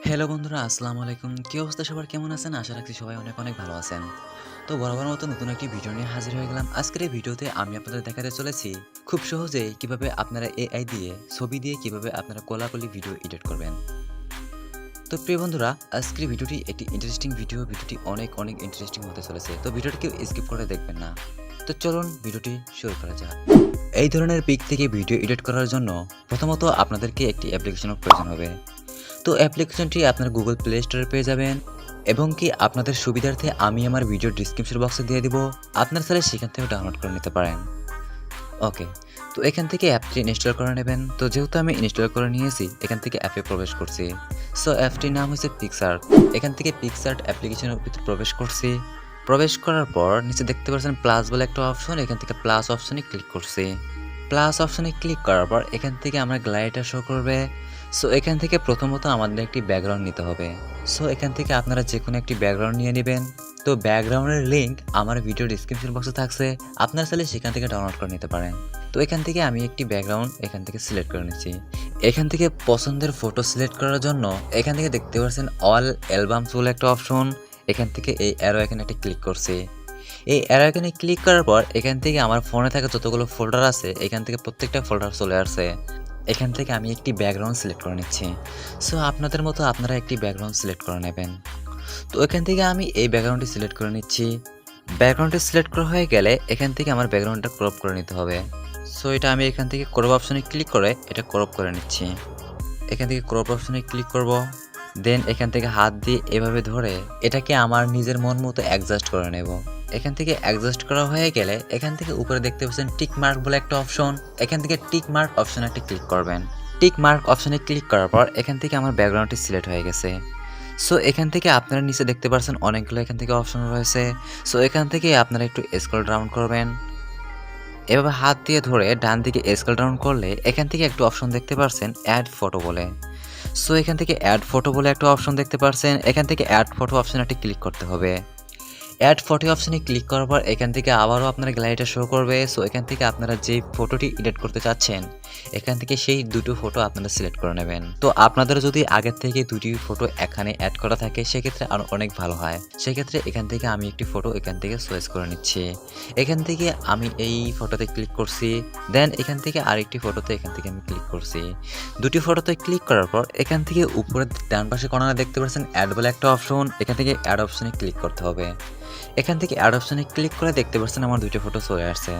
Hello বন্ধুরা, আসসালামু আলাইকুম। কি অবস্থা সবার, কেমন আছেন? আশা রাখছি সবাই অনেক অনেক ভালো আছেন। তো বরাবর মতো নতুন একটি ভিডিও নিয়ে হাজির হয়ে গেলাম। আজকের এই ভিডিওতে আমি আপনাদের দেখাতে চলেছি খুব সহজেই কিভাবে আপনারা এআই দিয়ে ছবি দিয়ে কিভাবে আপনারা কোলাকুলি ভিডিও এডিট করবেন। তো প্রিয় বন্ধুরা, আজকের ভিডিওটি একটি ইন্টারেস্টিং ভিডিও। ভিডিওটি অনেক অনেক ইন্টারেস্টিং হতে চলেছে। তো ভিডিওটি কেউ স্কিপ করে দেখবেন না। তো চলুন ভিডিওটি শুরু করা যাক। এই ধরনের পিক থেকে ভিডিও এডিট করার জন্য প্রথমত আপনাদেরকে একটি অ্যাপ্লিকেশনের প্রয়োজন হবে। তো অ্যাপ্লিকেশনটি আপনার গুগল প্লে স্টোরে পেয়ে যাবেন এবং কি আপনাদের সুবিধার্থে আমি আমার ভিডিও ডিসক্রিপশন বক্সে দিয়ে দিব। আপনারা চাইলে সেখান থেকে ডাউনলোড করে নিতে পারেন। ওকে, তো এখান থেকে অ্যাপটি ইনস্টল করে নেবেন। তো যেহেতু আমি ইনস্টল করে নিয়েছি, এখান থেকে অ্যাপে প্রবেশ করছি। সো অ্যাপটির নাম হচ্ছে পিক্সআর্ট। এখান থেকে পিক্সআর্ট অ্যাপ্লিকেশনের ভিতরে প্রবেশ করছি। প্রবেশ করার পর নিচে দেখতে পাচ্ছেন প্লাস বলে একটা অপশন, এখান থেকে প্লাস অপশনে ক্লিক করছি। প্লাস অপশনে ক্লিক করার পর এখান থেকে আমার গ্যালারিটা শো করবে। সো এখান থেকে প্রথমত আমাদের একটি ব্যাকগ্রাউন্ড নিতে হবে। সো এখান থেকে আপনারা যে কোনো একটি ব্যাকগ্রাউন্ড নিয়ে নেবেন। তো ব্যাকগ্রাউন্ডের লিঙ্ক আমার ভিডিও ডিসক্রিপশন বক্সে থাকছে, আপনারা চাইলে সেখান থেকে ডাউনলোড করে নিতে পারেন। তো এখান থেকে আমি একটি ব্যাকগ্রাউন্ড এখান থেকে সিলেক্ট করে নিচ্ছি। এখান থেকে পছন্দের ফটো সিলেক্ট করার জন্য এখান থেকে দেখতে পাচ্ছেন অল অ্যালবামস বলে একটা অপশন, এখান থেকে এই অ্যারো এখানে একটা ক্লিক করছি। এই অ্যারো এখানে ক্লিক করার পর এখান থেকে আমার ফোনে থাকা যতগুলো ফোল্ডার আছে এখান থেকে প্রত্যেকটা ফোল্ডার চলে আসছে। এখান থেকে আমি একটি ব্যাকগ্রাউন্ড সিলেক্ট করে নিচ্ছি। সো আপনাদের মতো আপনারা একটি ব্যাকগ্রাউন্ড সিলেক্ট করে নেবেন। তো এখান থেকে আমি এই ব্যাকগ্রাউন্ডটি সিলেক্ট করে নিচ্ছি। ব্যাকগ্রাউন্ডটি সিলেক্ট করা হয়ে গেলে এখান থেকে আমার ব্যাকগ্রাউন্ডটা ক্রপ করে নিতে হবে। সো এটা আমি এখান থেকে ক্রপ অপশনে ক্লিক করে এটা ক্রপ করে নিচ্ছি। এখান থেকে ক্রপ অপশনে ক্লিক করব। দেন এখান থেকে হাত দিয়ে এভাবে ধরে এটাকে আমার নিজের মন মতো অ্যাডজাস্ট করে নেব। এখান থেকে অ্যাডজাস্ট করা হয়ে গেলে এখান থেকে উপরে দেখতে পাচ্ছেন টিক মার্ক বলে একটা অপশন, এখান থেকে টিক মার্ক অপশনে একটা ক্লিক করবেন। টিক মার্ক অপশনে ক্লিক করার পর এখান থেকে আমার ব্যাকগ্রাউন্ডটি সিলেক্ট হয়ে গেছে। সো এখান থেকে আপনারা নিচে দেখতে পাচ্ছেন অনেকগুলো এখান থেকে অপশন রয়েছে। সো এখান থেকে আপনারা একটু স্ক্রল ডাউন করবেন। এভাবে হাত দিয়ে ধরে ডান দিকে স্ক্রল ডাউন করলে এখান থেকে একটা অপশন দেখতে পাচ্ছেন অ্যাড ফটো বলে। সো এখান থেকে অ্যাড ফটো বলে একটা অপশন দেখতে পাচ্ছেন, এখান থেকে অ্যাড ফটো অপশনটি ক্লিক করতে হবে। অ্যাড ফটো অপশনে ক্লিক করার পর এখান থেকে আবারও আপনার গ্যালারিটা শো করবে। সো এখান থেকে আপনারা যে ফটোটি এডিট করতে চাচ্ছেন এখান থেকে সেই দুটো ফটো আপনারা সিলেক্ট করে নেবেন। তো আপনাদের যদি আগের থেকে দুটি ফটো এখানে অ্যাড করা থাকে সেক্ষেত্রে আরও অনেক ভালো হয়। সেক্ষেত্রে এখান থেকে আমি একটি ফটো এখান থেকে চয়েস করে নিচ্ছি। এখান থেকে আমি এই ফটোতে ক্লিক করছি। দেন এখান থেকে আরেকটি ফটোতে এখান থেকে আমি ক্লিক করছি। দুটি ফটোতে ক্লিক করার পর এখান থেকে উপরে ডান পাশে কর্নারে দেখতে পাচ্ছেন অ্যাড বলে একটা অপশন, এখান থেকে অ্যাড অপশনে ক্লিক করতে হবে। এখান থেকে অ্যাড অপশনে ক্লিক করে দেখতে পাচ্ছেন আমার দুইটা ফটো চলে আসছে।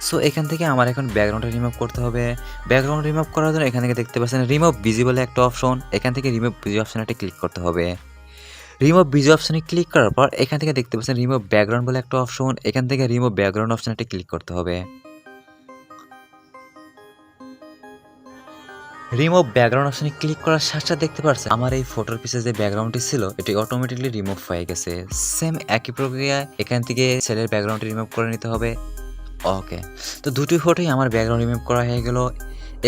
সো এখান থেকে আমার এখন ব্যাকগ্রাউন্ডটা রিমুভ করতে হবে। ব্যাকগ্রাউন্ড রিমুভ করার জন্য এখান থেকে দেখতে পাচ্ছেন রিমুভ বিজি বলে একটা অপশন, এখান থেকে রিমুভ বিজি অপশনটা ক্লিক করতে হবে। রিমুভ বিজি অপশনে ক্লিক করার পর এখান থেকে দেখতে পাচ্ছেন রিমুভ ব্যাকগ্রাউন্ড বলে একটা অপশন, এখান থেকে রিমুভ ব্যাকগ্রাউন্ড অপশনটা ক্লিক করতে হবে। রিমুভ ব্যাকগ্রাউন্ড অপশনে ক্লিক করার সাথে সাথে দেখতে পাচ্ছেন আমার এই ফটোর পিছে যে ব্যাকগ্রাউন্ডটি ছিল এটি অটোমেটিকলি রিমুভ হয়ে গেছে। সেম একই প্রক্রিয়ায় এখান থেকে ছেলের ব্যাকগ্রাউন্ডটি রিমুভ করে নিতে হবে। ওকে, তো দুটি ফটোই আমার ব্যাকগ্রাউন্ড রিমুভ করা হয়ে গেল।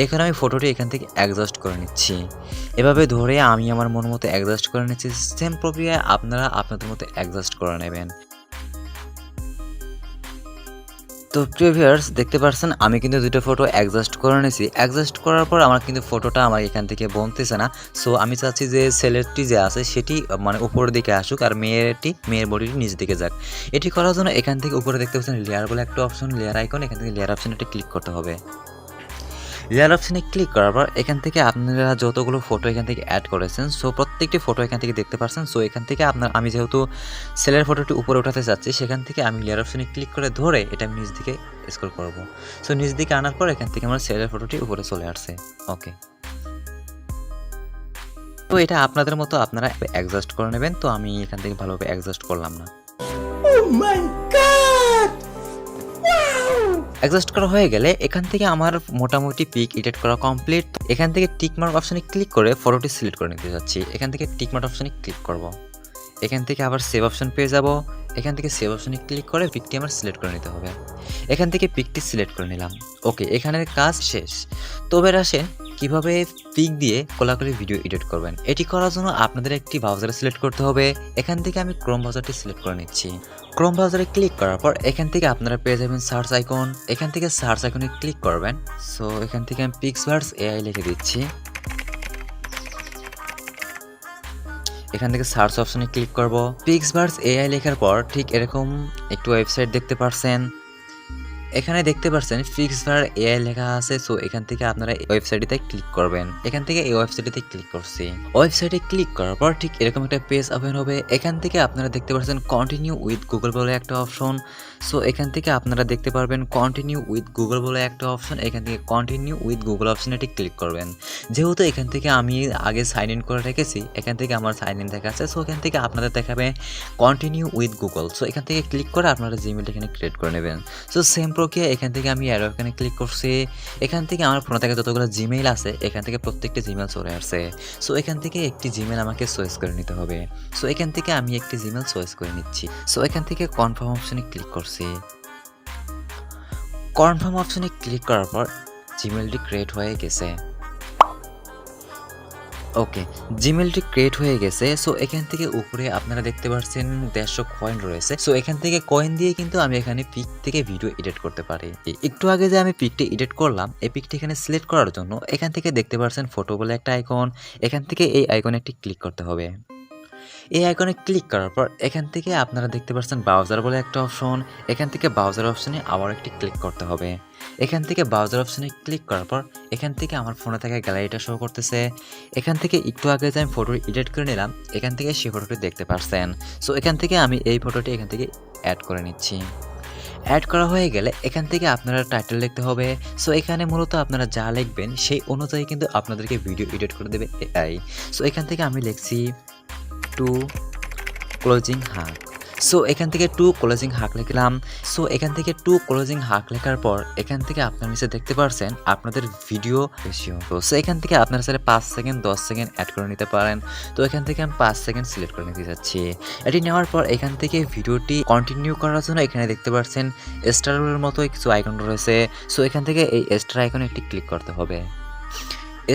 এখানে আমি ফটোটি এখান থেকে অ্যাডজাস্ট করে নিচ্ছি। এভাবে ধরে আমি আমার মন মতো অ্যাডজাস্ট করে নিচ্ছি। সেম প্রক্রিয়ায় আপনারা আপনাদের মতো অ্যাডজাস্ট করে নেবেন। তো প্রিয় ভিউয়ার্স, দেখতে পাচ্ছেন আমি কিন্তু দুটো ফটো অ্যাডজাস্ট করে নিয়েছি। অ্যাডজাস্ট করার পর আমার কিন্তু ফটোটা আমার এখান থেকে বনতেছে না। সো আমি চাচ্ছি যে ছেলেরটি যে আছে সেটি মানে উপরের দিকে আসুক আর মেয়ের বডিটি নিচ দিকে যাক। এটি করার জন্য এখান থেকে উপরে দেখতে পাচ্ছেন লেয়ার বলে একটা অপশন, লেয়ার আইকন, এখান থেকে লেয়ার অপশনটা ক্লিক করতে হবে। লেয়ার অপশনে ক্লিক করার পর এখান থেকে আপনারা যতগুলো ফটো এখান থেকে অ্যাড করেছেন সো প্রত্যেকটি ফটো এখান থেকে দেখতে পাচ্ছেন। সো এখান থেকে আমি যেহেতু ছেলের ফটোটি উপরে উঠাতে চাচ্ছি সেখান থেকে আমি লেয়ার অপশনে ক্লিক করে ধরে এটা আমি নিচ দিকে স্ক্রল করব। সো নিচ দিকে আনার পর এখান থেকে আমার ছেলের ফটোটি উপরে চলে আসছে। ওকে, তো এটা আপনাদের মতো আপনারা অ্যাডজাস্ট করে নেবেন। তো আমি এখান থেকে ভালোভাবে অ্যাডজাস্ট করলাম না। অ্যাডজাস্ট করা হয়ে গেলে এখান থেকে আমার মোটামুটি পিক এডিট করা কমপ্লিট। এখান থেকে টিক মার্ক অপশনে ক্লিক করে ফটোটি সিলেক্ট করে নিতে যাচ্ছি। এখান থেকে টিক মার্ক অপশনে ক্লিক করব। এখান থেকে আবার সেভ অপশন পেয়ে যাব। এখান থেকে সেভ অপশনে ক্লিক করে পিকটি আমার সিলেক্ট করে নিতে হবে। এখান থেকে পিকটি সিলেক্ট করে নিলাম। ওকে, এখানের কাজ শেষ। তো এবার আসেন কিভাবে পিক দিয়ে কোলাকুলি ভিডিও এডিট করবেন। এটি করার জন্য আপনাদের একটি ব্রাউজার সিলেক্ট করতে হবে। এখান থেকে আমি ক্রোম ব্রাউজারটি সিলেক্ট করে নিচ্ছি। ক্রোম ব্রাউজারে ক্লিক করার পর এখান থেকে আপনারা পেয়ে যাবেন সার্চ আইকন, এখান থেকে সার্চ আইকনে ক্লিক করবেন। সো এখান থেকে আমি পিক্সভার্স এআই লিখে দিচ্ছি। এখান থেকে সার্চ অপশনে ক্লিক করব। পিক্সভার্স এআই লেখার পর ঠিক এরকম একটু ওয়েবসাইট দেখতে পারছেন। এখানে দেখতে পাচ্ছেন পিক্সভার এআই লেখা আছে। সো এখান থেকে আপনারা এই ওয়েবসাইটে ক্লিক করবেন। এখান থেকে এই ওয়েবসাইটে ক্লিক করছি। ওয়েবসাইটে ক্লিক করার পর ঠিক এরকম একটা পেজ ওপেন হবে। এখান থেকে আপনারা দেখতে পাচ্ছেন কন্টিনিউ উইথ গুগল বলে একটা অপশন। সো এখান থেকে আপনারা দেখতে পারবেন কন্টিনিউ উইথ গুগল বলে একটা অপশন। এখান থেকে কন্টিনিউ উইথ গুগল অপশনে ক্লিক করবেন। যেহেতু এখান থেকে আমি আগে সাইন ইন করে রেখেছি, এখান থেকে আমার সাইন ইন দেখাচ্ছে। সো এখান থেকে আপনাদের দেখাবে কন্টিনিউ উইথ গুগল। সো এখান থেকে ক্লিক করে আপনারা জিমেলটা এখানে ক্রিয়েট করে নেবেন। সো সেম প্রক্রিয়া এখান থেকে আমি অ্যারো এখানে ক্লিক করছি। এখান থেকে আমার ফোনে থেকে যতগুলো জিমেইল আছে এখান থেকে প্রত্যেকটি জিমেল চলে আসছে। সো এখান থেকে একটি জিমেল আমাকে চয়েস করে নিতে হবে। সো এখান থেকে আমি একটি জিমেল চয়েস করে নিচ্ছি। সো এখান থেকে কনফার্ম অপশনে ক্লিক করছি। কনফার্ম অপশনে ক্লিক করার পর জিমেলটি ক্রিয়েট হয়ে গেছে। ওকে, জিমেলটি ক্রিয়েট হয়ে গেছে। সো এখান থেকে উপরে আপনারা দেখতে পাচ্ছেন 150 কয়েন রয়েছে। সো এখান থেকে কয়েন দিয়ে কিন্তু আমি এখানে পিক থেকে ভিডিও এডিট করতে পারি। একটু আগে যে আমি পিকটা এডিট করলাম, এই পিকটা এখানে সিলেক্ট করার জন্য এখান থেকে দেখতে পাচ্ছেন ফটো বলে একটা আইকন। এখান থেকে এই আইকনে একটি ক্লিক করতে হবে। এই আইকনে ক্লিক করার পর এখান থেকে আপনারা দেখতে পাচ্ছেন ব্রাউজার বলে একটা অপশন। এখান থেকে ব্রাউজার অপশনে আবার একটি ক্লিক করতে হবে। এখান থেকে ব্রাউজার অপশনে ক্লিক করার পর এখান থেকে আমার ফোনে থাকা গ্যালারিটা শো করতেছে। এখান থেকে একটু আগে যে আমি ফটো এডিট করে নিলাম, এখান থেকে সেই ফটোটি দেখতে পাচ্ছেন। সো এখান থেকে আমি এই ফটোটি এখান থেকে অ্যাড করে নিচ্ছি। অ্যাড করা হয়ে গেলে এখান থেকে আপনারা টাইটেল লিখতে হবে। সো এখানে মূলত আপনারা যা লিখবেন সেই অনুযায়ী কিন্তু আপনাদেরকে ভিডিও এডিট করে দেবে এআই। সো এখান থেকে আমি লিখছি টু ক্লোজিং হাক। সো এখান থেকে টু ক্লোজিং হাক লিখলাম। সো এখান থেকে টু ক্লোজিং হাক লেখার পর এখান থেকে আপনার নিচে দেখতে পাচ্ছেন আপনাদের ভিডিও রেশিও। সো এখান থেকে আপনারা চাইলে 5 সেকেন্ড 10 সেকেন্ড অ্যাড করে নিতে পারেন। তো এখান থেকে আমি 5 সেকেন্ড সিলেক্ট করে নিতে যাচ্ছি। এটি নেওয়ার পর এখান থেকে ভিডিওটি কন্টিনিউ করার জন্য এখানে দেখতে পাচ্ছেন স্টারের মতো কিছু আইকন রয়েছে। সো এখান থেকে এই স্টার আইকনে একটি ক্লিক করতে হবে।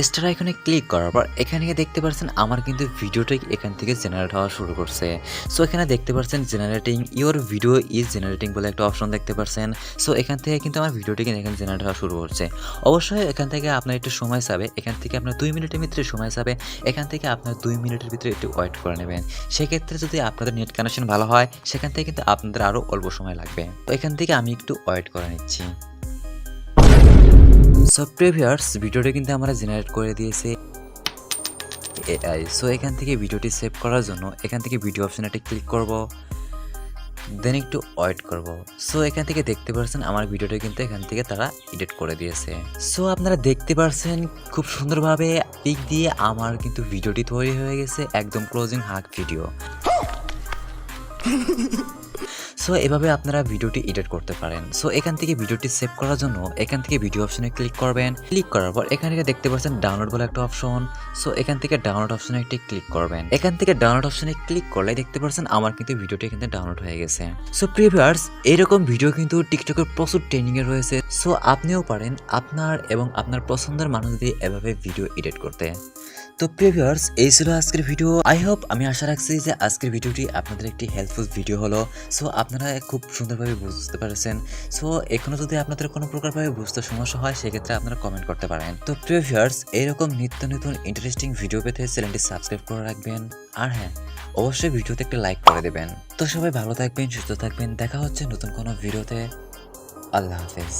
স্টার আইকনে ক্লিক করার পর এখানে দেখতে পাচ্ছেন আমার কিন্তু ভিডিওটা এখান থেকে জেনারেট হওয়া শুরু করছে। সো এখানে দেখতে পাচ্ছেন generating your video is generating বলে একটা অপশন দেখতে পাচ্ছেন। সো এখান থেকে কিন্তু আমার ভিডিওটি কিন্তু এখানে জেনারেট হওয়া শুরু করছে। অবশ্যই এখান থেকে আপনার একটু সময় চাবে। এখান থেকে আপনার 2 মিনিটের ভিতরে সময় চাবে। এখান থেকে আপনার 2 মিনিটের ভিতরে একটু ওয়েট করে নেবেন। সেক্ষেত্রে যদি আপনাদের নেট কানেকশন ভালো হয় সেখান থেকে কিন্তু আপনাদের আরও অল্প সময় লাগবে। তো এখান থেকে আমি একটু ওয়েট করে নিচ্ছি। সো প্রিভিয়াস ভিডিওটা কিন্তু আমরা জেনারেট করে দিয়েছে এআই। সো এখান থেকে ভিডিওটি সেভ করার জন্য এখান থেকে ভিডিও অপশনে একটা ক্লিক করব, দেন একটু ওয়েট করব। সো এখান থেকে দেখতে পাচ্ছেন আমার ভিডিওটা কিন্তু এখান থেকে তারা এডিট করে দিয়েছে। সো আপনারা দেখতে পাচ্ছেন খুব সুন্দরভাবে পিক দিয়ে আমার কিন্তু ভিডিওটি তৈরি হয়ে গেছে, একদম ক্লোজিং হাক ভিডিও। সো এভাবে আপনারা ভিডিওটি এডিট করতে পারেন। সো এখান থেকে ভিডিওটি সেভ করার জন্য এখান থেকে ভিডিও অপশনে ক্লিক করবেন। ক্লিক করার পর এখান থেকে দেখতে পাচ্ছেন ডাউনলোড বলে একটা অপশন। সো এখান থেকে ডাউনলোড অপশনে একটি ক্লিক করবেন। এখান থেকে ডাউনলোড অপশনে ক্লিক করলে দেখতে পাচ্ছেন আমার কিন্তু ভিডিওটি এখান থেকে ডাউনলোড হয়ে গেছে। সো প্রিভিয়ার্স এইরকম ভিডিও কিন্তু টিকটকের প্রচুর ট্রেন্ডিং এ রয়েছে। সো আপনিও পারেন আপনার এবং আপনার পছন্দের মানুষ দিয়ে এভাবে ভিডিও এডিট করতে। তো প্রিভিয়ার্স এই ছিল আজকের ভিডিও। আই হোপ, আমি আশা রাখছি যে আজকের ভিডিওটি আপনাদের একটি হেল্পফুল ভিডিও হলো। সো আপনারা খুব সুন্দরভাবে বুঝতে পারছেন। সো এখনো যদি আপনাদের কোনো প্রকারভাবে বুঝতে সমস্যা হয় সেক্ষেত্রে আপনারা কমেন্ট করতে পারেন। তো প্রিভিয়ার্স এরকম নিত্য নতুন ইন্টারেস্টিং ভিডিও পেতে চ্যানেলটি সাবস্ক্রাইব করে রাখবেন। আর হ্যাঁ, অবশ্যই ভিডিওতে একটা লাইক করে দেবেন। তো সবাই ভালো থাকবেন, সুস্থ থাকবেন। দেখা হচ্ছে নতুন কোনো ভিডিওতে। আল্লাহ হাফেজ।